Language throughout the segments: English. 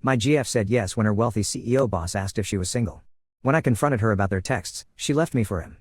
My GF said yes when her wealthy CEO boss asked if she was single. When I confronted her about their texts, she left me for him.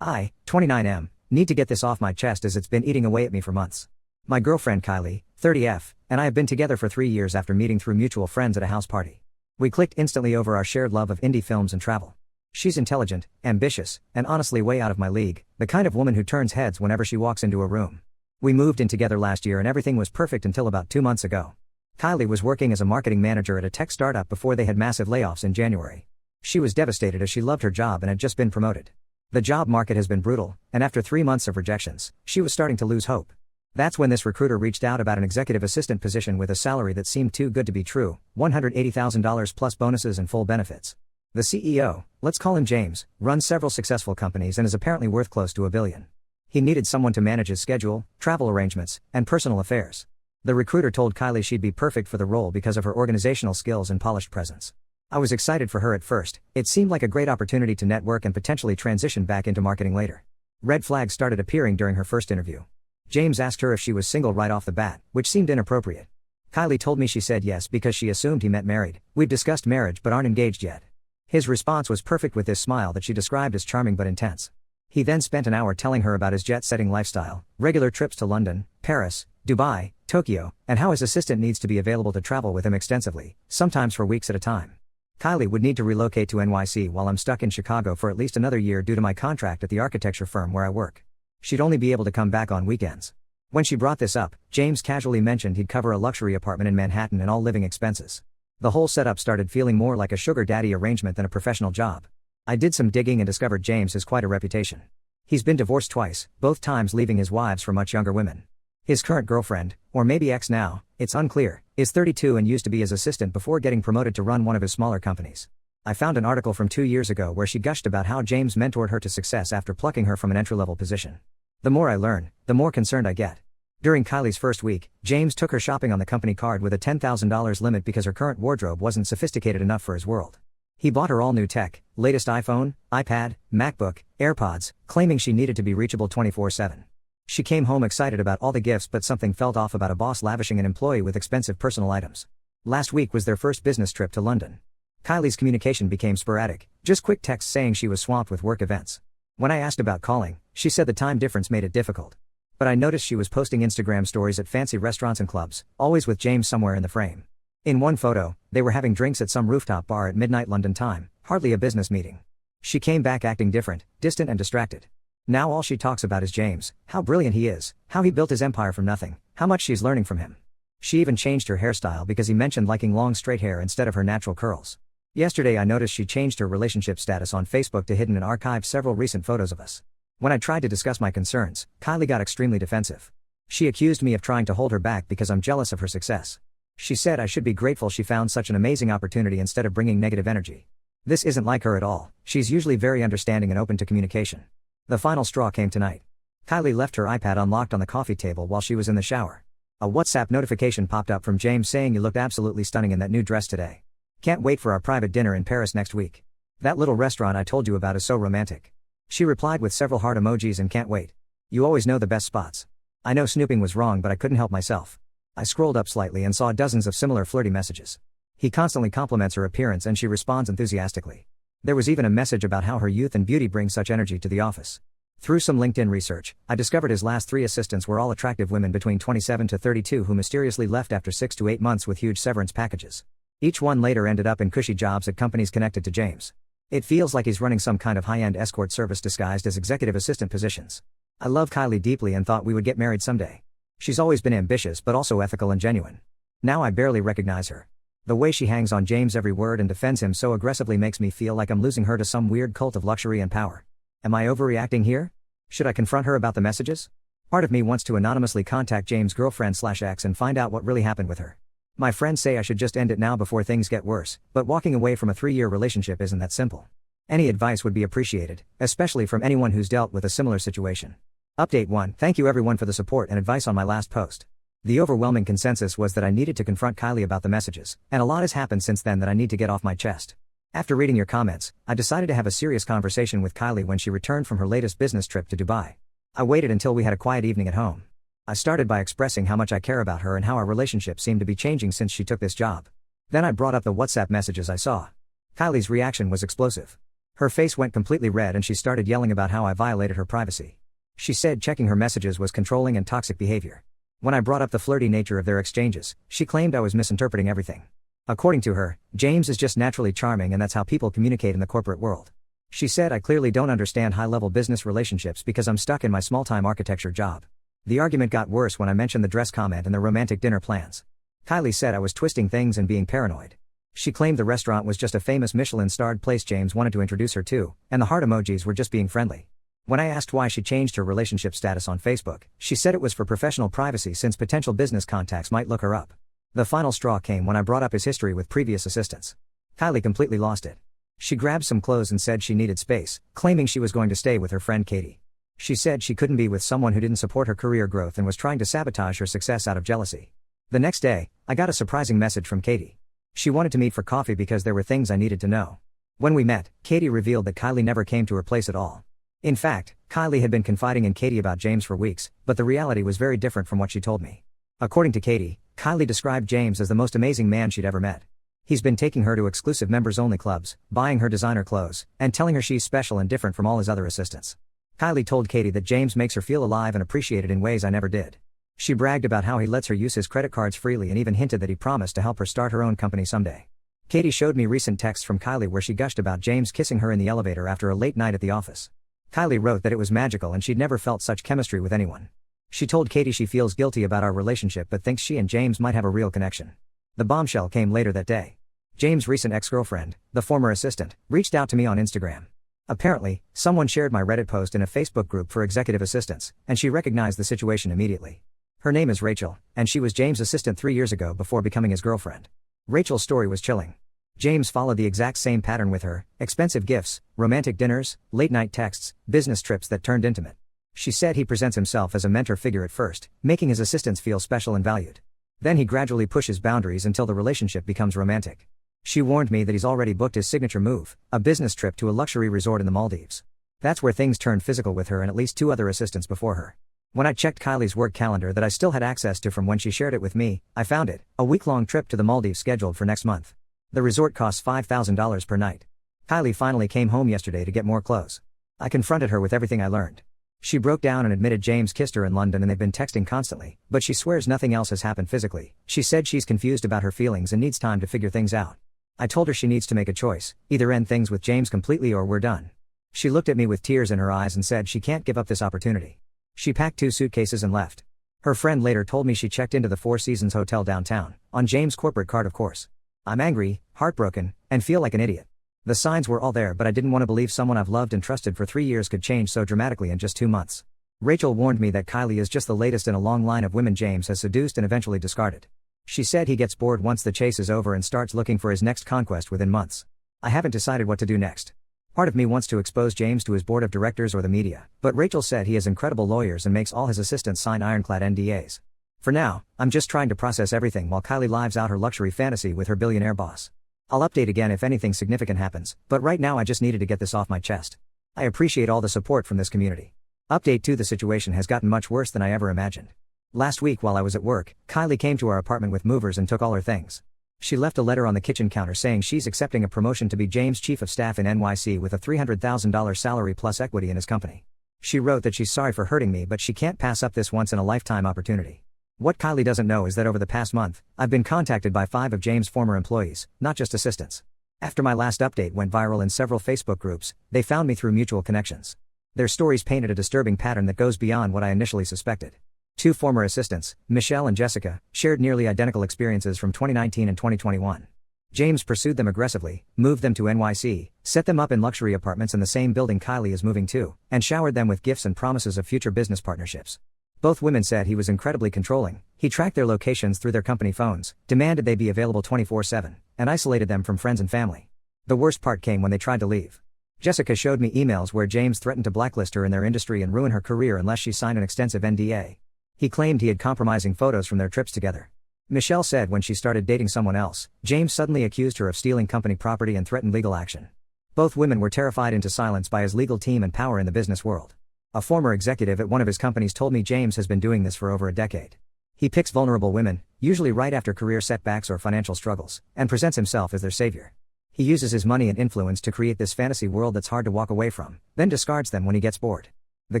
I, 29M, need to get this off my chest as it's been eating away at me for months. My girlfriend Kylie, 30F, and I have been together for 3 years after meeting through mutual friends at a house party. We clicked instantly over our shared love of indie films and travel. She's intelligent, ambitious, and honestly way out of my league, the kind of woman who turns heads whenever she walks into a room. We moved in together last year and everything was perfect until about 2 months ago. Kylie was working as a marketing manager at a tech startup before they had massive layoffs in January. She was devastated as she loved her job and had just been promoted. The job market has been brutal, and after 3 months of rejections, she was starting to lose hope. That's when this recruiter reached out about an executive assistant position with a salary that seemed too good to be true, $180,000 plus bonuses and full benefits. The CEO, let's call him James, runs several successful companies and is apparently worth close to $1 billion. He needed someone to manage his schedule, travel arrangements, and personal affairs. The recruiter told Kylie she'd be perfect for the role because of her organizational skills and polished presence. I was excited for her at first. It seemed like a great opportunity to network and potentially transition back into marketing later. Red flags started appearing during her first interview. James asked her if she was single right off the bat, which seemed inappropriate. Kylie told me she said yes because she assumed he meant married. We've discussed marriage but aren't engaged yet. His response was perfect with this smile that she described as charming but intense. He then spent an hour telling her about his jet-setting lifestyle, regular trips to London, Paris, Dubai, Tokyo, and how his assistant needs to be available to travel with him extensively, sometimes for weeks at a time. Kylie would need to relocate to NYC while I'm stuck in Chicago for at least another year due to my contract at the architecture firm where I work. She'd only be able to come back on weekends. When she brought this up, James casually mentioned he'd cover a luxury apartment in Manhattan and all living expenses. The whole setup started feeling more like a sugar daddy arrangement than a professional job. I did some digging and discovered James has quite a reputation. He's been divorced twice, both times leaving his wives for much younger women. His current girlfriend, or maybe ex now, it's unclear, is 32 and used to be his assistant before getting promoted to run one of his smaller companies. I found an article from 2 years ago where she gushed about how James mentored her to success after plucking her from an entry-level position. The more I learn, the more concerned I get. During Kylie's first week, James took her shopping on the company card with a $10,000 limit because her current wardrobe wasn't sophisticated enough for his world. He bought her all new tech, latest iPhone, iPad, MacBook, AirPods, claiming she needed to be reachable 24/7. She came home excited about all the gifts but something felt off about a boss lavishing an employee with expensive personal items. Last week was their first business trip to London. Kylie's communication became sporadic, just quick texts saying she was swamped with work events. When I asked about calling, she said the time difference made it difficult. But I noticed she was posting Instagram stories at fancy restaurants and clubs, always with James somewhere in the frame. In one photo, they were having drinks at some rooftop bar at midnight London time, hardly a business meeting. She came back acting different, distant and distracted. Now all she talks about is James, how brilliant he is, how he built his empire from nothing, how much she's learning from him. She even changed her hairstyle because he mentioned liking long straight hair instead of her natural curls. Yesterday I noticed she changed her relationship status on Facebook to hidden and archived several recent photos of us. When I tried to discuss my concerns, Kylie got extremely defensive. She accused me of trying to hold her back because I'm jealous of her success. She said I should be grateful she found such an amazing opportunity instead of bringing negative energy. This isn't like her at all. She's usually very understanding and open to communication. The final straw came tonight. Kylie left her iPad unlocked on the coffee table while she was in the shower. A WhatsApp notification popped up from James saying you looked absolutely stunning in that new dress today. Can't wait for our private dinner in Paris next week. That little restaurant I told you about is so romantic. She replied with several heart emojis and can't wait. You always know the best spots. I know snooping was wrong but I couldn't help myself. I scrolled up slightly and saw dozens of similar flirty messages. He constantly compliments her appearance and she responds enthusiastically. There was even a message about how her youth and beauty bring such energy to the office. Through some LinkedIn research, I discovered his last 3 assistants were all attractive women between 27 to 32 who mysteriously left after 6 to 8 months with huge severance packages. Each one later ended up in cushy jobs at companies connected to James. It feels like he's running some kind of high-end escort service disguised as executive assistant positions. I love Kylie deeply and thought we would get married someday. She's always been ambitious but also ethical and genuine. Now I barely recognize her. The way she hangs on James' every word and defends him so aggressively makes me feel like I'm losing her to some weird cult of luxury and power. Am I overreacting here? Should I confront her about the messages? Part of me wants to anonymously contact James' girlfriend/ex and find out what really happened with her. My friends say I should just end it now before things get worse, but walking away from a 3-year relationship isn't that simple. Any advice would be appreciated, especially from anyone who's dealt with a similar situation. Update 1. Thank you everyone for the support and advice on my last post. The overwhelming consensus was that I needed to confront Kylie about the messages, and a lot has happened since then that I need to get off my chest. After reading your comments, I decided to have a serious conversation with Kylie when she returned from her latest business trip to Dubai. I waited until we had a quiet evening at home. I started by expressing how much I care about her and how our relationship seemed to be changing since she took this job. Then I brought up the WhatsApp messages I saw. Kylie's reaction was explosive. Her face went completely red and she started yelling about how I violated her privacy. She said checking her messages was controlling and toxic behavior. When I brought up the flirty nature of their exchanges, she claimed I was misinterpreting everything. According to her, James is just naturally charming and that's how people communicate in the corporate world. She said I clearly don't understand high-level business relationships because I'm stuck in my small-time architecture job. The argument got worse when I mentioned the dress comment and the romantic dinner plans. Kylie said I was twisting things and being paranoid. She claimed the restaurant was just a famous Michelin-starred place James wanted to introduce her to, and the heart emojis were just being friendly. When I asked why she changed her relationship status on Facebook, she said it was for professional privacy since potential business contacts might look her up. The final straw came when I brought up his history with previous assistants. Kylie completely lost it. She grabbed some clothes and said she needed space, claiming she was going to stay with her friend Katie. She said she couldn't be with someone who didn't support her career growth and was trying to sabotage her success out of jealousy. The next day, I got a surprising message from Katie. She wanted to meet for coffee because there were things I needed to know. When we met, Katie revealed that Kylie never came to her place at all. In fact, Kylie had been confiding in Katie about James for weeks, but the reality was very different from what she told me. According to Katie, Kylie described James as the most amazing man she'd ever met. He's been taking her to exclusive members-only clubs, buying her designer clothes, and telling her she's special and different from all his other assistants. Kylie told Katie that James makes her feel alive and appreciated in ways I never did. She bragged about how he lets her use his credit cards freely and even hinted that he promised to help her start her own company someday. Katie showed me recent texts from Kylie where she gushed about James kissing her in the elevator after a late night at the office. Kylie wrote that it was magical and she'd never felt such chemistry with anyone. She told Katie she feels guilty about our relationship but thinks she and James might have a real connection. The bombshell came later that day. James' recent ex-girlfriend, the former assistant, reached out to me on Instagram. Apparently, someone shared my Reddit post in a Facebook group for executive assistants, and she recognized the situation immediately. Her name is Rachel, and she was James' assistant 3 years ago before becoming his girlfriend. Rachel's story was chilling. James followed the exact same pattern with her: expensive gifts, romantic dinners, late-night texts, business trips that turned intimate. She said he presents himself as a mentor figure at first, making his assistants feel special and valued. Then he gradually pushes boundaries until the relationship becomes romantic. She warned me that he's already booked his signature move, a business trip to a luxury resort in the Maldives. That's where things turned physical with her and at least 2 other assistants before her. When I checked Kylie's work calendar that I still had access to from when she shared it with me, I found it: a week-long trip to the Maldives scheduled for next month. The resort costs $5,000 per night. Kylie finally came home yesterday to get more clothes. I confronted her with everything I learned. She broke down and admitted James kissed her in London and they've been texting constantly, but she swears nothing else has happened physically. She said she's confused about her feelings and needs time to figure things out. I told her she needs to make a choice: either end things with James completely or we're done. She looked at me with tears in her eyes and said she can't give up this opportunity. She packed 2 suitcases and left. Her friend later told me she checked into the Four Seasons Hotel downtown, on James' corporate card of course. I'm angry, heartbroken, and feel like an idiot. The signs were all there but I didn't want to believe someone I've loved and trusted for 3 years could change so dramatically in just 2 months. Rachel warned me that Kylie is just the latest in a long line of women James has seduced and eventually discarded. She said he gets bored once the chase is over and starts looking for his next conquest within months. I haven't decided what to do next. Part of me wants to expose James to his board of directors or the media, but Rachel said he has incredible lawyers and makes all his assistants sign ironclad NDAs. For now, I'm just trying to process everything while Kylie lives out her luxury fantasy with her billionaire boss. I'll update again if anything significant happens, but right now I just needed to get this off my chest. I appreciate all the support from this community. Update 2: the situation has gotten much worse than I ever imagined. Last week while I was at work, Kylie came to our apartment with movers and took all her things. She left a letter on the kitchen counter saying she's accepting a promotion to be James' chief of staff in NYC with a $300,000 salary plus equity in his company. She wrote that she's sorry for hurting me but she can't pass up this once-in-a-lifetime opportunity. What Kylie doesn't know is that over the past month, I've been contacted by 5 of James' former employees, not just assistants. After my last update went viral in several Facebook groups, they found me through mutual connections. Their stories painted a disturbing pattern that goes beyond what I initially suspected. 2 former assistants, Michelle and Jessica, shared nearly identical experiences from 2019 and 2021. James pursued them aggressively, moved them to NYC, set them up in luxury apartments in the same building Kylie is moving to, and showered them with gifts and promises of future business partnerships. Both women said he was incredibly controlling. He tracked their locations through their company phones, demanded they be available 24/7, and isolated them from friends and family. The worst part came when they tried to leave. Jessica showed me emails where James threatened to blacklist her in their industry and ruin her career unless she signed an extensive NDA. He claimed he had compromising photos from their trips together. Michelle said when she started dating someone else, James suddenly accused her of stealing company property and threatened legal action. Both women were terrified into silence by his legal team and power in the business world. A former executive at one of his companies told me James has been doing this for over a decade. He picks vulnerable women, usually right after career setbacks or financial struggles, and presents himself as their savior. He uses his money and influence to create this fantasy world that's hard to walk away from, then discards them when he gets bored. The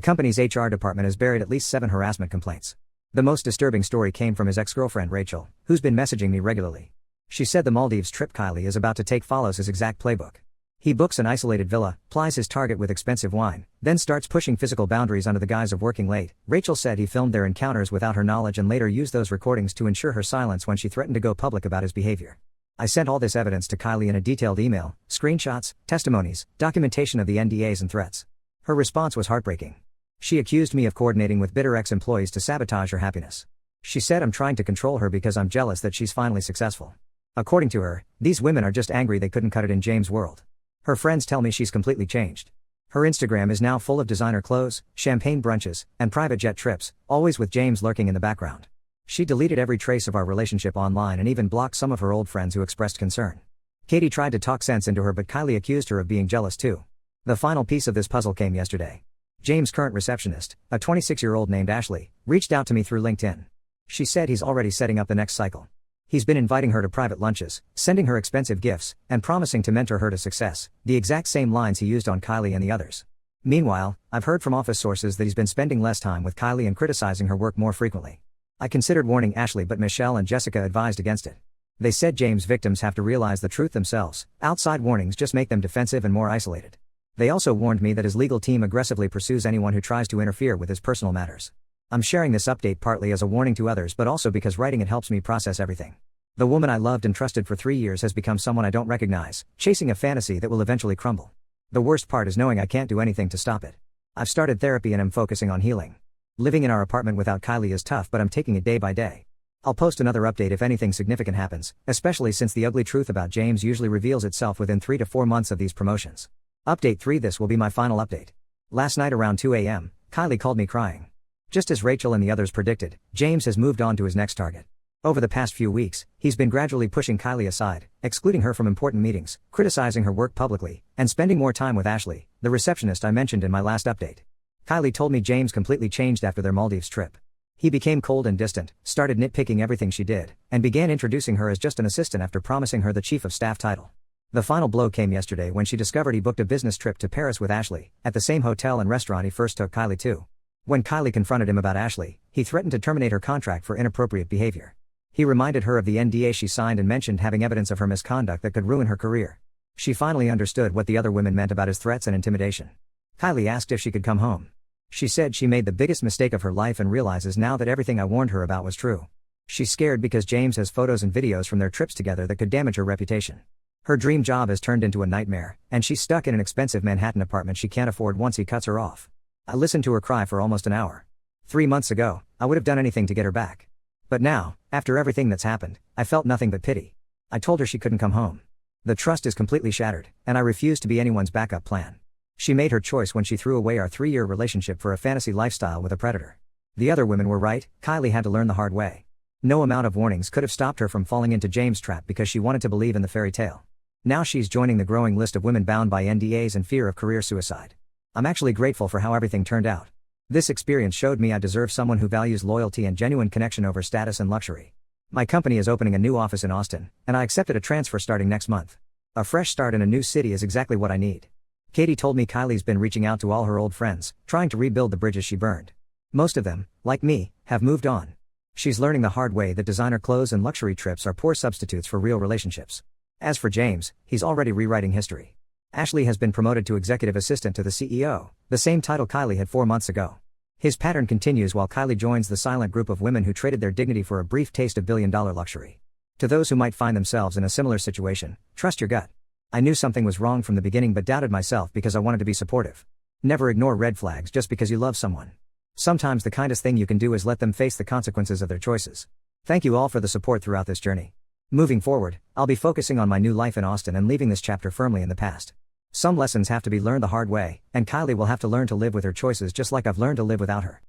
company's HR department has buried at least 7 harassment complaints. The most disturbing story came from his ex-girlfriend Rachel, who's been messaging me regularly. She said the Maldives trip Kylie is about to take follows his exact playbook. He books an isolated villa, plies his target with expensive wine, then starts pushing physical boundaries under the guise of working late. Rachel said he filmed their encounters without her knowledge and later used those recordings to ensure her silence when she threatened to go public about his behavior. I sent all this evidence to Kylie in a detailed email, screenshots, testimonies, documentation of the NDAs and threats. Her response was heartbreaking. She accused me of coordinating with bitter ex-employees to sabotage her happiness. She said I'm trying to control her because I'm jealous that she's finally successful. According to her, these women are just angry they couldn't cut it in James' world. Her friends tell me she's completely changed. Her Instagram is now full of designer clothes, champagne brunches, and private jet trips, always with James lurking in the background. She deleted every trace of our relationship online and even blocked some of her old friends who expressed concern. Katie tried to talk sense into her, but Kylie accused her of being jealous too. The final piece of this puzzle came yesterday. James' current receptionist, a 26-year-old named Ashley, reached out to me through LinkedIn. She said he's already setting up the next cycle. He's been inviting her to private lunches, sending her expensive gifts, and promising to mentor her to success, the exact same lines he used on Kylie and the others. Meanwhile, I've heard from office sources that he's been spending less time with Kylie and criticizing her work more frequently. I considered warning Ashley, but Michelle and Jessica advised against it. They said James' victims have to realize the truth themselves. Outside warnings just make them defensive and more isolated. They also warned me that his legal team aggressively pursues anyone who tries to interfere with his personal matters. I'm sharing this update partly as a warning to others, but also because writing it helps me process everything. The woman I loved and trusted for 3 years has become someone I don't recognize, chasing a fantasy that will eventually crumble. The worst part is knowing I can't do anything to stop it. I've started therapy and am focusing on healing. Living in our apartment without Kylie is tough, but I'm taking it day by day. I'll post another update if anything significant happens, especially since the ugly truth about James usually reveals itself within 3 to 4 months of these promotions. Update 3: This will be my final update. Last night around 2 a.m., Kylie called me crying. Just as Rachel and the others predicted, James has moved on to his next target. Over the past few weeks, he's been gradually pushing Kylie aside, excluding her from important meetings, criticizing her work publicly, and spending more time with Ashley, the receptionist I mentioned in my last update. Kylie told me James completely changed after their Maldives trip. He became cold and distant, started nitpicking everything she did, and began introducing her as just an assistant after promising her the chief of staff title. The final blow came yesterday when she discovered he booked a business trip to Paris with Ashley, at the same hotel and restaurant he first took Kylie to. When Kylie confronted him about Ashley, he threatened to terminate her contract for inappropriate behavior. He reminded her of the NDA she signed and mentioned having evidence of her misconduct that could ruin her career. She finally understood what the other women meant about his threats and intimidation. Kylie asked if she could come home. She said she made the biggest mistake of her life and realizes now that everything I warned her about was true. She's scared because James has photos and videos from their trips together that could damage her reputation. Her dream job has turned into a nightmare, and she's stuck in an expensive Manhattan apartment she can't afford once he cuts her off. I listened to her cry for almost an hour. 3 months ago, I would have done anything to get her back. But now, after everything that's happened, I felt nothing but pity. I told her she couldn't come home. The trust is completely shattered, and I refuse to be anyone's backup plan. She made her choice when she threw away our 3-year relationship for a fantasy lifestyle with a predator. The other women were right. Kylie had to learn the hard way. No amount of warnings could have stopped her from falling into James' trap because she wanted to believe in the fairy tale. Now she's joining the growing list of women bound by NDAs and fear of career suicide. I'm actually grateful for how everything turned out. This experience showed me I deserve someone who values loyalty and genuine connection over status and luxury. My company is opening a new office in Austin, and I accepted a transfer starting next month. A fresh start in a new city is exactly what I need. Katie told me Kylie's been reaching out to all her old friends, trying to rebuild the bridges she burned. Most of them, like me, have moved on. She's learning the hard way that designer clothes and luxury trips are poor substitutes for real relationships. As for James, he's already rewriting history. Ashley has been promoted to executive assistant to the CEO, the same title Kylie had 4 months ago. His pattern continues while Kylie joins the silent group of women who traded their dignity for a brief taste of billion-dollar luxury. To those who might find themselves in a similar situation, trust your gut. I knew something was wrong from the beginning but doubted myself because I wanted to be supportive. Never ignore red flags just because you love someone. Sometimes the kindest thing you can do is let them face the consequences of their choices. Thank you all for the support throughout this journey. Moving forward, I'll be focusing on my new life in Austin and leaving this chapter firmly in the past. Some lessons have to be learned the hard way, and Kylie will have to learn to live with her choices just like I've learned to live without her.